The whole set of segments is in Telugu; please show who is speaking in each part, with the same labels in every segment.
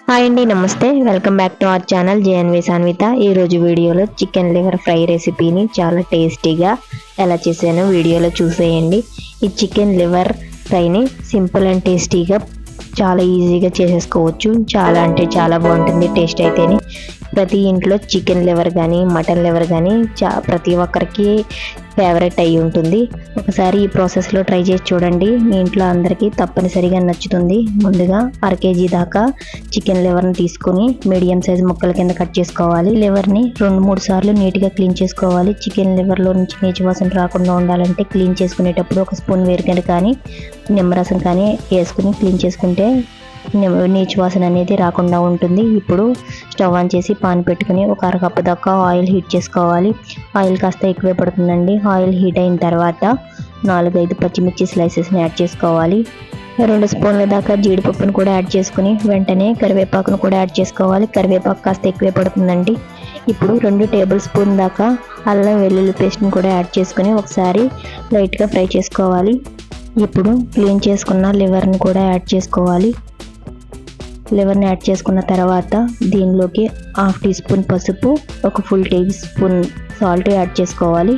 Speaker 1: హాయ్ అండి, నమస్తే. Welcome back to our channel JNV Sanvitha. ఈరోజు వీడియోలో చికెన్ లివర్ ఫ్రై రెసిపీని చాలా టేస్టీగా ఎలా చేసానో వీడియోలో చూసేయండి. ఈ చికెన్ లివర్ ఫ్రైని సింపుల్ అండ్ టేస్టీగా చాలా ఈజీగా చేసేసుకోవచ్చు. చాలా అంటే చాలా బాగుంటుంది టేస్ట్ అయితేనే. ప్రతి ఇంట్లో చికెన్ లివర్ కానీ మటన్ లివర్ కానీ ప్రతి ఒక్కరికి ఫేవరెట్ అయి ఉంటుంది. ఒకసారి ఈ ప్రాసెస్లో ట్రై చేసి చూడండి, మీ ఇంట్లో అందరికీ తప్పనిసరిగా నచ్చుతుంది. ముందుగా 1/2 kg దాకా చికెన్ లివర్ని తీసుకుని మీడియం సైజ్ ముక్కల కింద కట్ చేసుకోవాలి. లివర్ని 2-3 సార్లు నీట్గా క్లీన్ చేసుకోవాలి. చికెన్ లివర్లో నుంచి నీచు వాసన రాకుండా ఉండాలంటే క్లీన్ చేసుకునేటప్పుడు 1 స్పూన్ వేరుగడ్డ కానీ నిమ్మరసం కానీ వేసుకుని క్లీన్ చేసుకుంటే నీచు వాసన అనేది రాకుండా ఉంటుంది. ఇప్పుడు స్టవ్ ఆన్ చేసి పాన్ పెట్టుకుని ఒక 1/2 కప్పు దాకా ఆయిల్ హీట్ చేసుకోవాలి. ఆయిల్ కాస్త ఎక్కువే పడుతుందండి. ఆయిల్ హీట్ అయిన తర్వాత 4-5 పచ్చిమిర్చి స్లైసెస్ని యాడ్ చేసుకోవాలి. 2 స్పూన్ల దాకా జీడిపప్పును కూడా యాడ్ చేసుకుని వెంటనే కరివేపాకును కూడా యాడ్ చేసుకోవాలి. కరివేపాకు కాస్త ఎక్కువే పడుతుందండి. ఇప్పుడు 2 టేబుల్ స్పూన్ దాకా అల్లం వెల్లుల్లి పేస్ట్ని కూడా యాడ్ చేసుకుని ఒకసారి లైట్గా ఫ్రై చేసుకోవాలి. ఇప్పుడు క్లీన్ చేసుకున్న లివర్ని కూడా యాడ్ చేసుకోవాలి. లివర్ని యాడ్ చేసుకున్న తర్వాత దీనిలోకి 1/2 టీ స్పూన్ పసుపు, 1 full teaspoon salt add చేసుకోవాలి.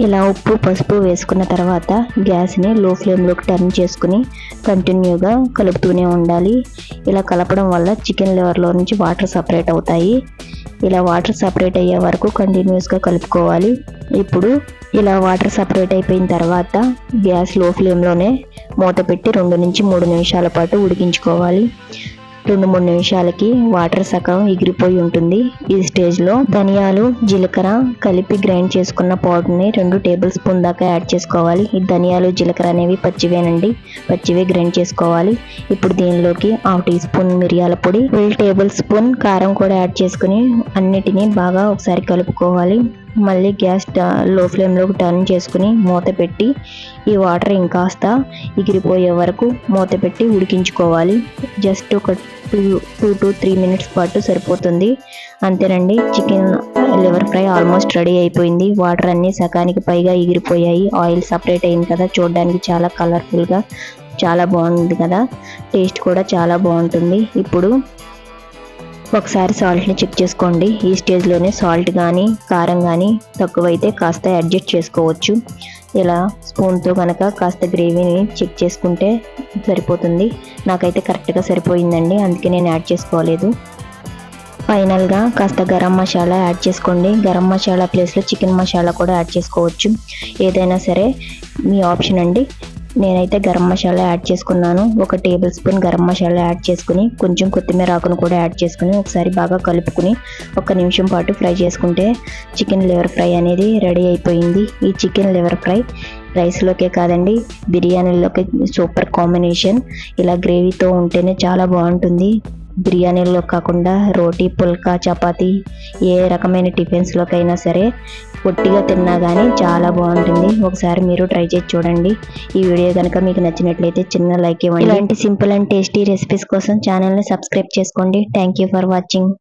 Speaker 1: ఇలా ఉప్పు పసుపు వేసుకున్న తర్వాత గ్యాస్ని లో ఫ్లేమ్లోకి టర్న్ చేసుకుని కంటిన్యూగా కలుపుతూనే ఉండాలి. ఇలా కలపడం వల్ల చికెన్ లివర్లో నుంచి వాటర్ సపరేట్ అవుతాయి. ఇలా వాటర్ సపరేట్ అయ్యే వరకు కంటిన్యూస్గా కలుపుకోవాలి. ఇప్పుడు ఇలా వాటర్ సపరేట్ అయిపోయిన తర్వాత గ్యాస్ లో ఫ్లేమ్లోనే మూత పెట్టి 2-3 నిమిషాల పాటు ఉడికించుకోవాలి. 2-3 నిమిషాలకి వాటర్ సగం ఎగిరిపోయి ఉంటుంది. ఈ స్టేజ్లో ధనియాలు జీలకర్ర కలిపి గ్రైండ్ చేసుకున్న పౌడర్ని 2 టేబుల్ స్పూన్ దాకా యాడ్ చేసుకోవాలి. ఈ ధనియాలు జీలకర్ర అనేవి పచ్చివేనండి, పచ్చివే గ్రైండ్ చేసుకోవాలి. ఇప్పుడు దీనిలోకి 1/2 టీ స్పూన్ మిరియాల పొడి, 1 టేబుల్ స్పూన్ కారం కూడా యాడ్ చేసుకుని అన్నిటినీ బాగా ఒకసారి కలుపుకోవాలి. మళ్ళీ గ్యాస్ లో ఫ్లేమ్లోకి టర్న్ చేసుకుని మూత పెట్టి ఈ వాటర్ ఇంకాస్త ఎగిరిపోయే వరకు మూత పెట్టి ఉడికించుకోవాలి. జస్ట్ ఒక 2 to 3 మినిట్స్ పాటు సరిపోతుంది. అంతేనండి, chicken liver fry almost ready అయిపోయింది. వాటర్ అన్నీ సగానికి పైగా ఎగిరిపోయాయి. ఆయిల్ సపరేట్ అయింది కదా, చూడడానికి చాలా కలర్ఫుల్గా చాలా బాగుంది కదా, టేస్ట్ కూడా చాలా బాగుంటుంది. ఇప్పుడు ఒకసారి సాల్ట్ని చెక్ చేసుకోండి. ఈ స్టేజ్లోనే సాల్ట్ కానీ కారం కానీ తక్కువైతే కాస్త అడ్జస్ట్ చేసుకోవచ్చు. ఇలా స్పూన్తో కనుక కాస్త గ్రేవీని చెక్ చేసుకుంటే సరిపోతుంది. నాకైతే కరెక్ట్గా సరిపోయిందండి, అందుకే నేను యాడ్ చేసుకోలేదు. ఫైనల్గా కాస్త గరం మసాలా యాడ్ చేసుకోండి. గరం మసాలా ప్లేస్లో చికెన్ మసాలా కూడా యాడ్ చేసుకోవచ్చు. ఏదైనా సరే మీ ఆప్షన్ అండి. నేనైతే గరం మసాలా యాడ్ చేసుకున్నాను. 1 table spoon garam masala add చేసుకుని కొంచెం కొత్తిమీర ఆకును కూడా యాడ్ చేసుకుని ఒకసారి బాగా కలుపుకుని 1 నిమిషం పాటు ఫ్రై చేసుకుంటే చికెన్ లివర్ ఫ్రై అనేది రెడీ అయిపోయింది. ఈ చికెన్ లివర్ ఫ్రై రైస్లోకే కాదండి, బిర్యానీలోకి సూపర్ కాంబినేషన్. ఇలా గ్రేవీతో ఉంటేనే చాలా బాగుంటుంది. బిర్యానీలో కాకుండా రోటీ, పుల్కా, చపాతీ ఏ రకమైన టిఫిన్స్లోకైనా సరే పొట్టిగా తిన్నా కానీ చాలా బాగుంటుంది. ఒకసారి మీరు ట్రై చేసి చూడండి. ఈ వీడియో కనుక మీకు నచ్చినట్లయితే చిన్న లైక్ ఇవ్వండి. ఇలాంటి సింపుల్ అండ్ టేస్టీ రెసిపీస్ కోసం ఛానల్ని సబ్స్క్రైబ్ చేసుకోండి. Thank you for watching.